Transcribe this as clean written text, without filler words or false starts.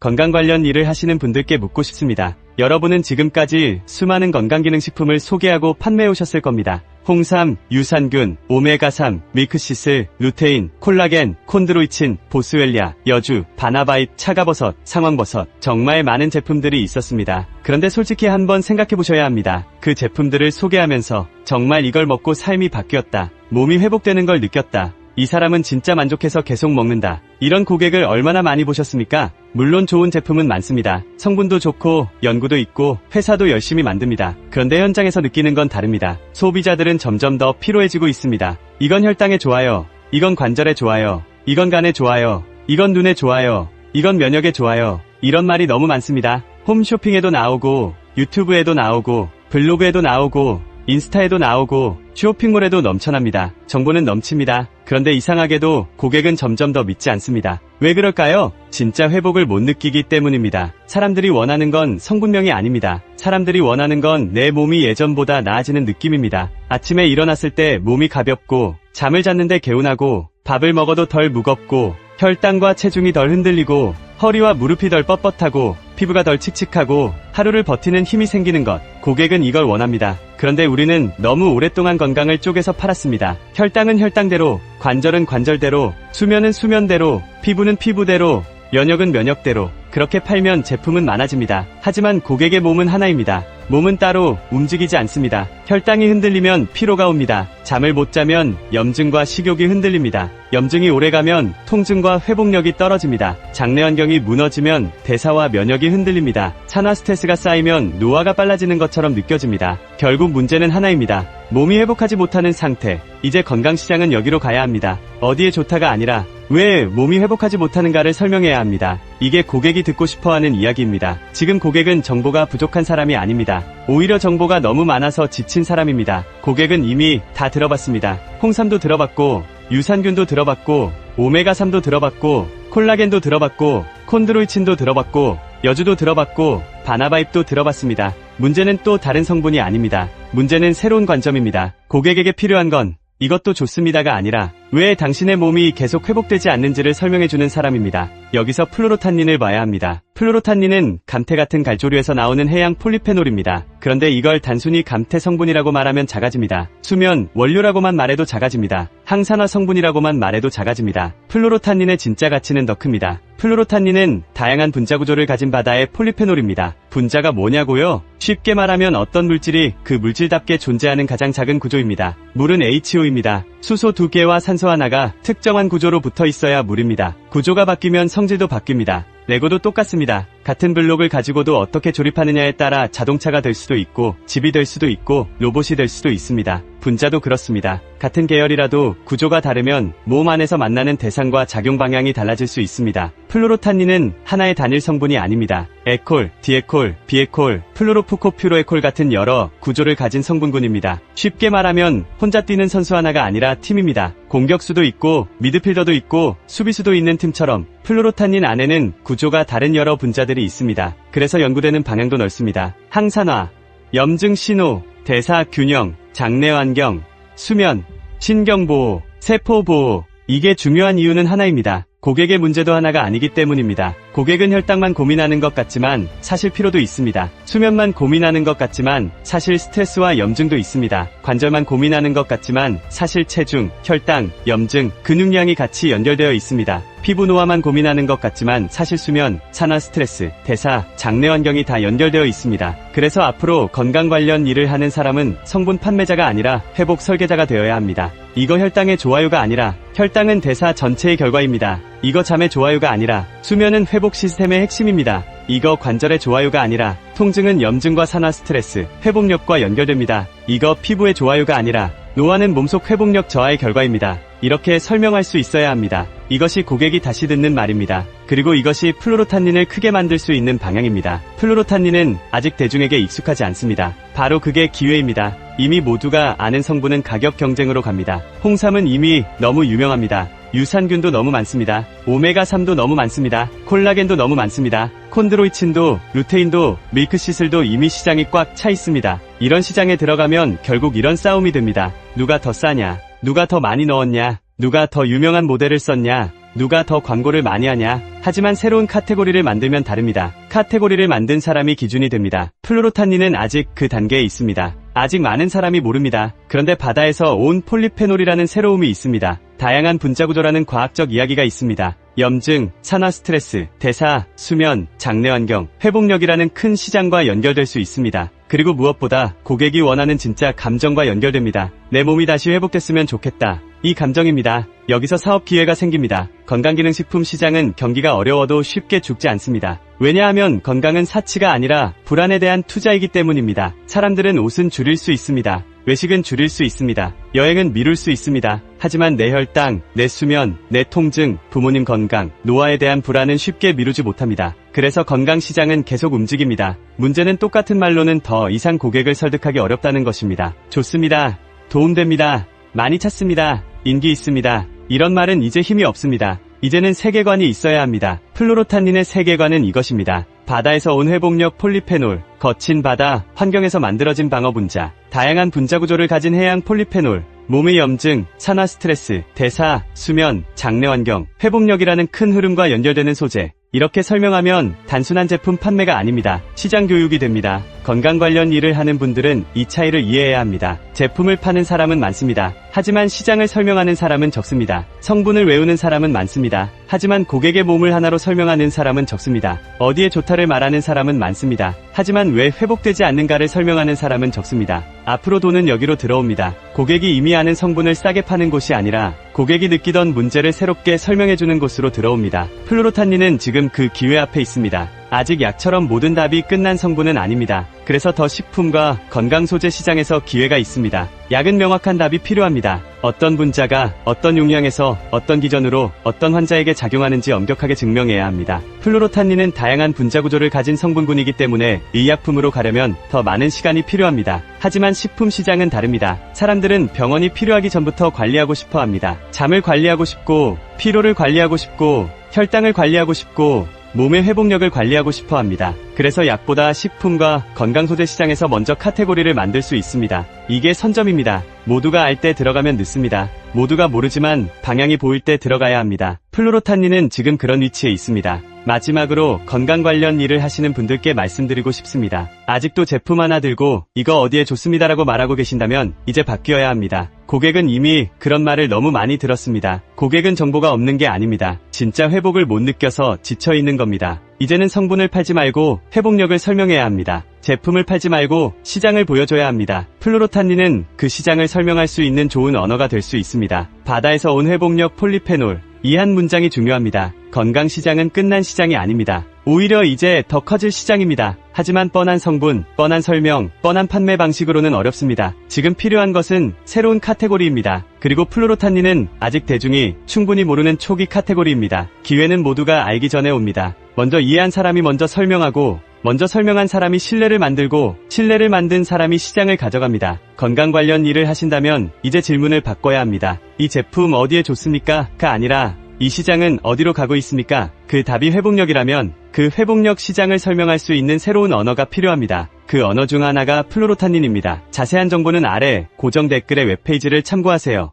건강 관련 일을 하시는 분들께 묻고 싶습니다. 여러분은 지금까지 수많은 건강기능식품을 소개하고 판매해 오셨을 겁니다. 홍삼, 유산균, 오메가3, 밀크시슬, 루테인, 콜라겐, 콘드로이친, 보스웰리아, 여주, 바나바잎, 차가버섯, 상황버섯, 정말 많은 제품들이 있었습니다. 그런데 솔직히 한번 생각해 보셔야 합니다. 그 제품들을 소개하면서 정말 이걸 먹고 삶이 바뀌었다, 몸이 회복되는 걸 느꼈다, 이 사람은 진짜 만족해서 계속 먹는다, 이런 고객을 얼마나 많이 보셨습니까? 물론 좋은 제품은 많습니다. 성분도 좋고 연구도 있고 회사도 열심히 만듭니다. 그런데 현장에서 느끼는 건 다릅니다. 소비자들은 점점 더 피로해지고 있습니다. 이건 혈당에 좋아요, 이건 관절에 좋아요, 이건 간에 좋아요, 이건 눈에 좋아요, 이건 면역에 좋아요, 이런 말이 너무 많습니다. 홈쇼핑에도 나오고 유튜브에도 나오고 블로그에도 나오고 인스타에도 나오고 쇼핑몰에도 넘쳐납니다. 정보는 넘칩니다. 그런데 이상하게도 고객은 점점 더 믿지 않습니다. 왜 그럴까요? 진짜 회복을 못 느끼기 때문입니다. 사람들이 원하는 건 성분명이 아닙니다. 사람들이 원하는 건 내 몸이 예전보다 나아지는 느낌입니다. 아침에 일어났을 때 몸이 가볍고, 잠을 잤는데 개운하고, 밥을 먹어도 덜 무겁고, 혈당과 체중이 덜 흔들리고, 허리와 무릎이 덜 뻣뻣하고, 피부가 덜 칙칙하고, 하루를 버티는 힘이 생기는 것. 고객은 이걸 원합니다. 그런데 우리는 너무 오랫동안 건강을 쪼개서 팔았습니다. 혈당은 혈당대로, 관절은 관절대로, 수면은 수면대로, 피부는 피부대로, 면역은 면역대로. 그렇게 팔면 제품은 많아집니다. 하지만 고객의 몸은 하나입니다. 몸은 따로 움직이지 않습니다. 혈당이 흔들리면 피로가 옵니다. 잠을 못 자면 염증과 식욕이 흔들립니다. 염증이 오래가면 통증과 회복력이 떨어집니다. 장내 환경이 무너지면 대사와 면역이 흔들립니다. 산화 스트레스가 쌓이면 노화가 빨라지는 것처럼 느껴집니다. 결국 문제는 하나입니다. 몸이 회복하지 못하는 상태. 이제 건강시장은 여기로 가야 합니다. 어디에 좋다가 아니라 왜 몸이 회복하지 못하는가를 설명해야 합니다. 이게 고객이 듣고 싶어하는 이야기입니다. 지금 고객은 정보가 부족한 사람이 아닙니다. 오히려 정보가 너무 많아서 지친 사람입니다. 고객은 이미 다 들어봤습니다. 홍삼도 들어봤고, 유산균도 들어봤고, 오메가3도 들어봤고, 콜라겐도 들어봤고, 콘드로이친도 들어봤고, 여주도 들어봤고, 바나바잎도 들어봤습니다. 문제는 또 다른 성분이 아닙니다. 문제는 새로운 관점입니다. 고객에게 필요한 건 이것도 좋습니다가 아니라 왜 당신의 몸이 계속 회복되지 않는지를 설명해주는 사람입니다. 여기서 플로로탄닌을 봐야 합니다. 플로로탄닌은 감태 같은 갈조류에서 나오는 해양 폴리페놀입니다. 그런데 이걸 단순히 감태 성분이라고 말하면 작아집니다. 수면 원료라고만 말해도 작아집니다. 항산화 성분이라고만 말해도 작아집니다. 플로로탄닌의 진짜 가치는 더 큽니다. 플로로탄닌은 다양한 분자 구조를 가진 바다의 폴리페놀입니다. 분자가 뭐냐고요? 쉽게 말하면 어떤 물질이 그 물질답게 존재하는 가장 작은 구조입니다. 물은 H2O입니다. 수소 2개와 산소 하나가 특정한 구조로 붙어 있어야 물입니다. 구조가 바뀌면 성질도 바뀝니다. 레고도 똑같습니다. 같은 블록을 가지고도 어떻게 조립하느냐에 따라 자동차가 될 수도 있고, 집이 될 수도 있고, 로봇이 될 수도 있습니다. 분자도 그렇습니다. 같은 계열이라도 구조가 다르면 몸 안에서 만나는 대상과 작용 방향이 달라질 수 있습니다. 플로로탄닌은 하나의 단일 성분이 아닙니다. 에콜, 디에콜, 비에콜, 플로로푸코퓨로에콜 같은 여러 구조를 가진 성분군입니다. 쉽게 말하면 혼자 뛰는 선수 하나가 아니라 팀입니다. 공격수도 있고 미드필더도 있고 수비수도 있는 팀처럼 플로로탄닌 안에는 구조가 다른 여러 분자들이 있습니다. 그래서 연구되는 방향도 넓습니다. 항산화, 염증 신호, 대사 균형, 장내 환경, 수면, 신경보호, 세포보호. 이게 중요한 이유는 하나입니다. 고객의 문제도 하나가 아니기 때문입니다. 고객은 혈당만 고민하는 것 같지만 사실 피로도 있습니다. 수면만 고민하는 것 같지만 사실 스트레스와 염증도 있습니다. 관절만 고민하는 것 같지만 사실 체중, 혈당, 염증, 근육량이 같이 연결되어 있습니다. 피부 노화만 고민하는 것 같지만 사실 수면, 산화 스트레스, 대사, 장내 환경이 다 연결되어 있습니다. 그래서 앞으로 건강 관련 일을 하는 사람은 성분 판매자가 아니라 회복 설계자가 되어야 합니다. 이거 혈당의 좋아요가 아니라 혈당은 대사 전체의 결과입니다. 이거 잠의 좋아요가 아니라 수면은 회복 시스템의 핵심입니다. 이거 관절의 좋아요가 아니라 통증은 염증과 산화 스트레스, 회복력과 연결됩니다. 이거 피부의 좋아요가 아니라 노화는 몸속 회복력 저하의 결과입니다. 이렇게 설명할 수 있어야 합니다. 이것이 고객이 다시 듣는 말입니다. 그리고 이것이 플로로탄닌을 크게 만들 수 있는 방향입니다. 플로로탄닌은 아직 대중에게 익숙하지 않습니다. 바로 그게 기회입니다. 이미 모두가 아는 성분은 가격 경쟁으로 갑니다. 홍삼은 이미 너무 유명합니다. 유산균도 너무 많습니다. 오메가3도 너무 많습니다. 콜라겐도 너무 많습니다. 콘드로이친도, 루테인도, 밀크시슬도 이미 시장이 꽉 차 있습니다. 이런 시장에 들어가면 결국 이런 싸움이 됩니다. 누가 더 싸냐? 누가 더 많이 넣었냐? 누가 더 유명한 모델을 썼냐? 누가 더 광고를 많이 하냐. 하지만 새로운 카테고리를 만들면 다릅니다. 카테고리를 만든 사람이 기준이 됩니다. 플루로탄닌은 아직 그 단계에 있습니다. 아직 많은 사람이 모릅니다. 그런데 바다에서 온 폴리페놀이라는 새로움이 있습니다. 다양한 분자구조라는 과학적 이야기가 있습니다. 염증, 산화 스트레스, 대사, 수면, 장내 환경, 회복력이라는 큰 시장과 연결될 수 있습니다. 그리고 무엇보다 고객이 원하는 진짜 감정과 연결됩니다. 내 몸이 다시 회복됐으면 좋겠다. 이 감정입니다. 여기서 사업 기회가 생깁니다. 건강기능식품 시장은 경기가 어려워도 쉽게 죽지 않습니다. 왜냐하면 건강은 사치가 아니라 불안에 대한 투자이기 때문입니다. 사람들은 옷은 줄일 수 있습니다. 외식은 줄일 수 있습니다. 여행은 미룰 수 있습니다. 하지만 내 혈당, 내 수면, 내 통증, 부모님 건강, 노화에 대한 불안은 쉽게 미루지 못합니다. 그래서 건강시장은 계속 움직입니다. 문제는 똑같은 말로는 더 이상 고객을 설득하기 어렵다는 것입니다. 좋습니다. 도움됩니다. 많이 찾습니다. 인기 있습니다. 이런 말은 이제 힘이 없습니다. 이제는 세계관이 있어야 합니다. 플루로탄닌의 세계관은 이것입니다. 바다에서 온 회복력 폴리페놀, 거친 바다 환경에서 만들어진 방어 분자, 다양한 분자 구조를 가진 해양 폴리페놀, 몸의 염증, 산화 스트레스, 대사, 수면, 장내 환경, 회복력이라는 큰 흐름과 연결되는 소재. 이렇게 설명하면 단순한 제품 판매가 아닙니다. 시장 교육이 됩니다. 건강 관련 일을 하는 분들은 이 차이를 이해해야 합니다. 제품을 파는 사람은 많습니다. 하지만 시장을 설명하는 사람은 적습니다. 성분을 외우는 사람은 많습니다. 하지만 고객의 몸을 하나로 설명하는 사람은 적습니다. 어디에 좋다를 말하는 사람은 많습니다. 하지만 왜 회복되지 않는가를 설명하는 사람은 적습니다. 앞으로 돈은 여기로 들어옵니다. 고객이 이미 아는 성분을 싸게 파는 곳이 아니라 고객이 느끼던 문제를 새롭게 설명해주는 곳으로 들어옵니다. 플루로탄닌은 지금 그 기회 앞에 있습니다. 아직 약처럼 모든 답이 끝난 성분은 아닙니다. 그래서 더 식품과 건강 소재 시장에서 기회가 있습니다. 약은 명확한 답이 필요합니다. 어떤 분자가 어떤 용량에서 어떤 기전으로 어떤 환자에게 작용하는지 엄격하게 증명해야 합니다. 플루로탄닌은 다양한 분자 구조를 가진 성분군이기 때문에 의약품으로 가려면 더 많은 시간이 필요합니다. 하지만 식품 시장은 다릅니다. 사람들은 병원이 필요하기 전부터 관리하고 싶어 합니다. 잠을 관리하고 싶고, 피로를 관리하고 싶고, 혈당을 관리하고 싶고, 몸의 회복력을 관리하고 싶어 합니다. 그래서 약보다 식품과 건강소재 시장에서 먼저 카테고리를 만들 수 있습니다. 이게 선점입니다. 모두가 알 때 들어가면 늦습니다. 모두가 모르지만 방향이 보일 때 들어가야 합니다. 플루로탄닌은 지금 그런 위치에 있습니다. 마지막으로 건강 관련 일을 하시는 분들께 말씀드리고 싶습니다. 아직도 제품 하나 들고 이거 어디에 좋습니다라고 말하고 계신다면 이제 바뀌어야 합니다. 고객은 이미 그런 말을 너무 많이 들었습니다. 고객은 정보가 없는 게 아닙니다. 진짜 회복을 못 느껴서 지쳐있는 겁니다. 이제는 성분을 팔지 말고 회복력을 설명해야 합니다. 제품을 팔지 말고 시장을 보여줘야 합니다. 플루로탄닌은 그 시장을 설명할 수 있는 좋은 언어가 될 수 있습니다. 바다에서 온 회복력 폴리페놀, 이 한 문장이 중요합니다. 건강 시장은 끝난 시장이 아닙니다. 오히려 이제 더 커질 시장입니다. 하지만 뻔한 성분, 뻔한 설명, 뻔한 판매 방식으로는 어렵습니다. 지금 필요한 것은 새로운 카테고리입니다. 그리고 플루로탄닌은 아직 대중이 충분히 모르는 초기 카테고리입니다. 기회는 모두가 알기 전에 옵니다. 먼저 이해한 사람이 먼저 설명하고, 먼저 설명한 사람이 신뢰를 만들고, 신뢰를 만든 사람이 시장을 가져갑니다. 건강 관련 일을 하신다면 이제 질문을 바꿔야 합니다. 이 제품 어디에 좋습니까? 가 아니라 이 시장은 어디로 가고 있습니까? 그 답이 회복력이라면 그 회복력 시장을 설명할 수 있는 새로운 언어가 필요합니다. 그 언어 중 하나가 플루로탄닌입니다. 자세한 정보는 아래 고정 댓글의 웹페이지를 참고하세요.